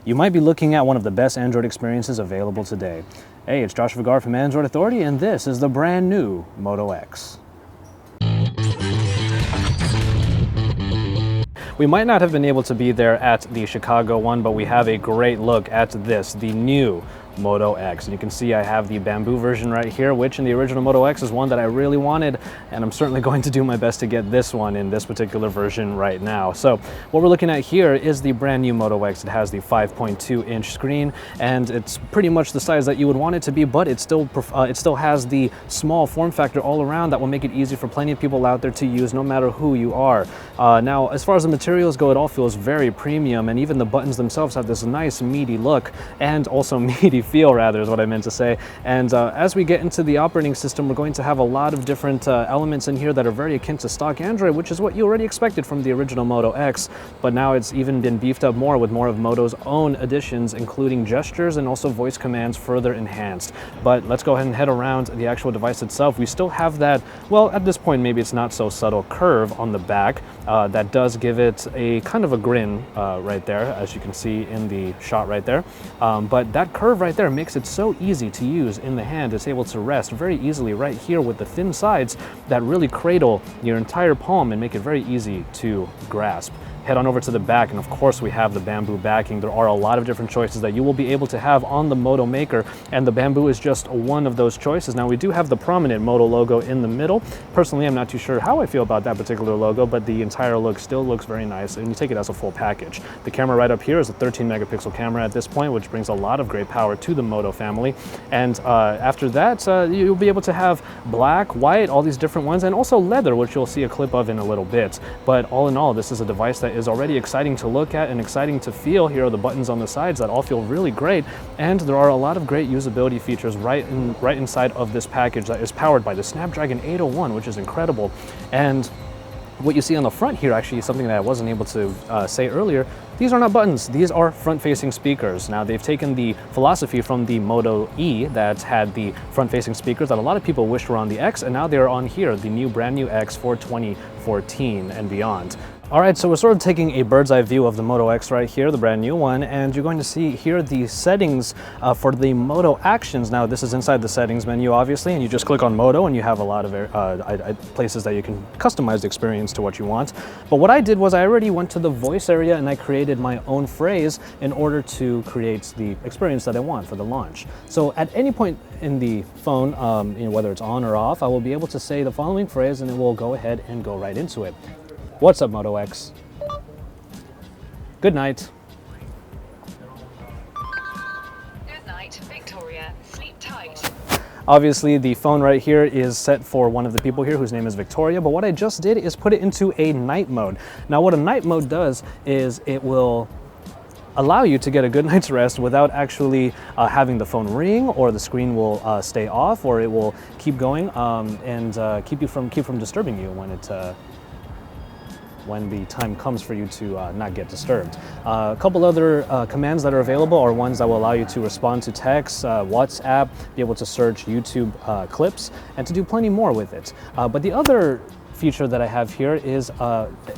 you might be looking at one of the best Android experiences available today. Hey, it's Josh Vergara from Android Authority, and this is the brand new Moto X. We might not have been able to be there at the Chicago one, but we have a great look at this, the new Moto X. And you can see I have the bamboo version right here, which in the original Moto X is one that I really wanted, and I'm certainly going to do my best to get this one in this particular version right now. So what we're looking at here is the brand new Moto X. It has the 5.2-inch screen, and it's pretty much the size that you would want it to be, but it still has the small form factor all around that will make it easy for plenty of people out there to use, no matter who you are. Now, as far as the materials go, it all feels very premium, and even the buttons themselves have this nice meaty look, and also meaty feel, rather, is what I meant to say. And as we get into the operating system, we're going to have a lot of different elements in here that are very akin to stock Android, which is what you already expected from the original Moto X, but now it's even been beefed up more with more of Moto's own additions, including gestures and also voice commands further enhanced. But let's go ahead and head around the actual device itself. We still have that, well, at this point, maybe it's not so subtle curve on the back that does give it a kind of a grin right there, as you can see in the shot right there. But that curve right there makes it so easy to use in the hand. It's able to rest very easily right here with the thin sides that really cradle your entire palm and make it very easy to grasp. Head on over to the back, and of course we have the bamboo backing. There are a lot of different choices that you will be able to have on the Moto Maker, and the bamboo is just one of those choices. Now, we do have the prominent Moto logo in the middle. Personally, I'm not too sure how I feel about that particular logo, but the entire look still looks very nice, and you take it as a full package. The camera right up here is a 13 megapixel camera at this point, which brings a lot of great power to the Moto family. And after that, you'll be able to have black, white, all these different ones, and also leather, which you'll see a clip of in a little bit. But all in all, this is a device that is already exciting to look at and exciting to feel. Here are the buttons on the sides that all feel really great, and there are a lot of great usability features right inside of this package that is powered by the Snapdragon 801, which is incredible. And what you see on the front here actually is something that I wasn't able to say earlier. These are not buttons, these are front-facing speakers. Now, they've taken the philosophy from the Moto E that had the front-facing speakers that a lot of people wished were on the X, and now they're on here, the new brand new X for 2014 and beyond. All right, so we're sort of taking a bird's eye view of the Moto X right here, the brand new one, and you're going to see here the settings for the Moto Actions. Now, this is inside the settings menu, obviously, and you just click on Moto and you have a lot of places that you can customize the experience to what you want. But what I did was I already went to the voice area and I created my own phrase in order to create the experience that I want for the launch. So at any point in the phone, whether it's on or off, I will be able to say the following phrase and it will go ahead and go right into it. What's up, Moto X? Good night. Good night, Victoria. Sleep tight. Obviously, the phone right here is set for one of the people here whose name is Victoria, but what I just did is put it into a night mode. Now, what a night mode does is it will allow you to get a good night's rest without actually having the phone ring, or the screen will stay off, or it will keep going and keep from disturbing you when the time comes for you to not get disturbed. A couple other commands that are available are ones that will allow you to respond to text, WhatsApp, be able to search YouTube clips, and to do plenty more with it. But the other feature that I have here is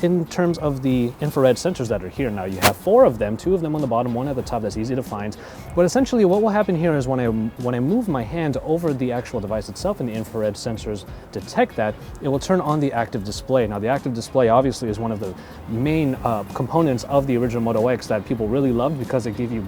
in terms of the infrared sensors that are here. Now, you have 4 of them, 2 of them on the bottom, 1 at the top that's easy to find. But essentially what will happen here is when I move my hand over the actual device itself and the infrared sensors detect that, it will turn on the active display. Now, the active display obviously is one of the main components of the original Moto X that people really loved because it gave you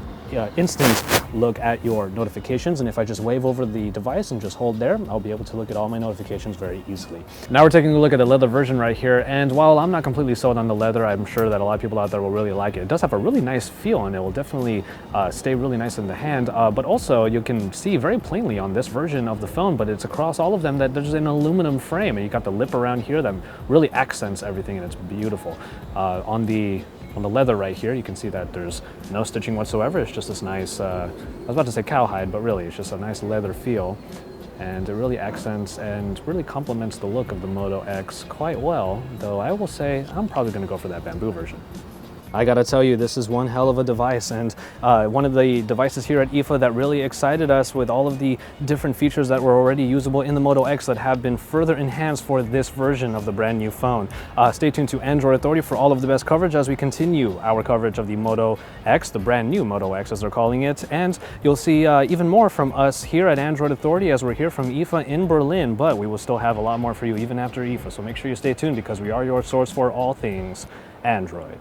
instant look at your notifications, and if I just wave over the device and just hold there, I'll be able to look at all my notifications very easily. Now we're taking a look at the leather version right here, and while I'm not completely sold on the leather, I'm sure that a lot of people out there will really like it. It does have a really nice feel, and it will definitely stay really nice in the hand, but also you can see very plainly on this version of the phone, but it's across all of them, that there's an aluminum frame, and you got the lip around here that really accents everything, and it's beautiful. On the leather right here, you can see that there's no stitching whatsoever. It's just this nice, I was about to say cowhide, but really it's just a nice leather feel. And it really accents and really complements the look of the Moto X quite well, though I will say I'm probably going to go for that bamboo version. I gotta tell you, this is one hell of a device, and one of the devices here at IFA that really excited us with all of the different features that were already usable in the Moto X that have been further enhanced for this version of the brand new phone. Stay tuned to Android Authority for all of the best coverage as we continue our coverage of the Moto X, the brand new Moto X as they're calling it, and you'll see even more from us here at Android Authority as we're here from IFA in Berlin, but we will still have a lot more for you even after IFA, so make sure you stay tuned because we are your source for all things Android.